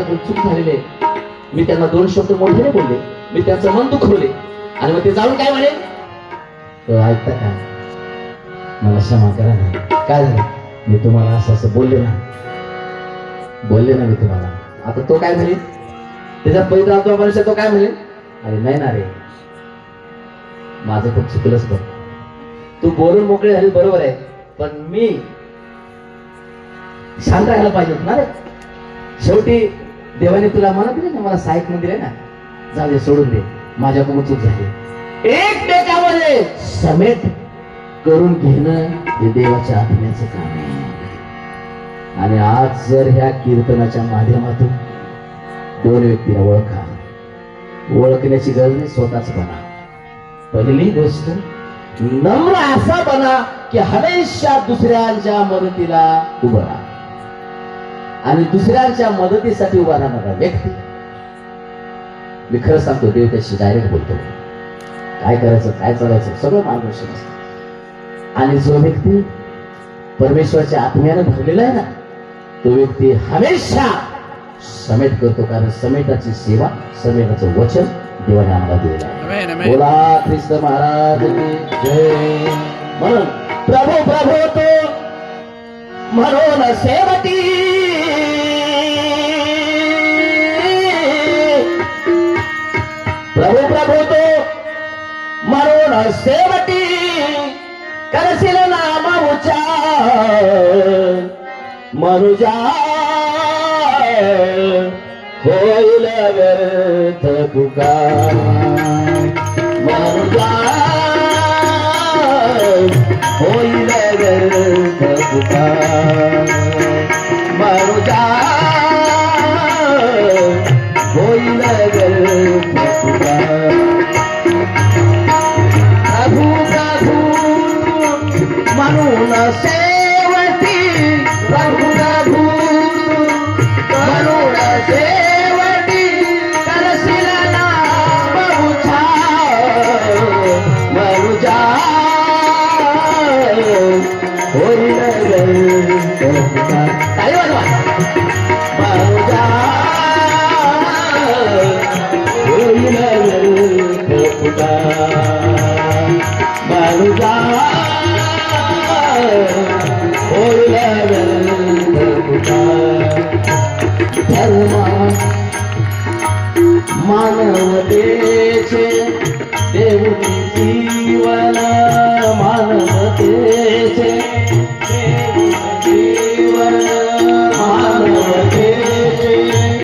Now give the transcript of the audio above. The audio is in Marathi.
माझ्याकडून चूक झालेली आहे. मी त्यांना 2 शब्द मोठ्याने बोलले, मी त्यांचं मन दुखवले आणि मग ते जाऊन काय म्हणे, तो ऐकता का? मला क्षमा करा ना. काय झालं? मी तुम्हाला असं बोलले ना मी तुम्हाला. आता तो काय म्हणे, त्याच्या पवित्र आत्मा मनुष्य तो काय म्हणे, अरे नाही ना रे, माझं खूप चुकलंच बघ, तू बोलून मोकळे झाली बरोबर आहे, पण मी शांत राहायला पाहिजे होत ना रे. शेवटी देवाने तुला म्हणत दिले ना, मला सहाय्यक मंदिर आहे ना, जाऊ दे, सोडून दे, माझ्याकडून चूक झाली. एकमेकांमध्ये समेट करून घेणं हे देवाच्या आत्म्याचं काम आहे. आणि आज जर ह्या कीर्तनाच्या माध्यमातून 2 व्यक्तीला ओळखण्याची गरज नाही, स्वतःच बना. पहिली गोष्ट, नम्र असा बना की हमेशा दुसऱ्यांच्या मदतीला उभं राहा आणि दुसऱ्यांच्या मदतीसाठी उभा राहणारा व्यक्ती. मी खरं सांगतो, देव त्याशी डायरेक्ट बोलतो, काय करायचं, काय चालायचं, सगळं मार्गदर्शन असतं. आणि जो व्यक्ती परमेश्वराच्या आत्म्यानं भरलेला आहे ना, तो व्यक्ती हमेशा समेट करतो, कारण समेटाची सेवा, समेटाचं वचन देवाने आम्हाला दिलेलं आहे. बोला ख्रिस्त महाराज की जय. म्हणून प्रभू प्रभू तो म्हणून सेवटी, प्रभू प्रभू तो म्हणून सेवटी, करशील नाम उच्चार, मनुजा होईल व्यर्थ पुकार, मनुजा होईल व्यर्थ पुकार, मनुजा होईल व्यर्थ पुकार. प्रभू प्रभू म्हणून सेवटी, प्रभू प्रभू म्हणून सेवटी, करशील नाम उच्चार, मनुजा होईल व्यर्थ पुकार. ताली वाजवा. मनुजा होईल व्यर्थ पुकार, मनुजा होईल व्यर्थ पुकार. धर्म मानवतेचे देऊनी जीवन, मानव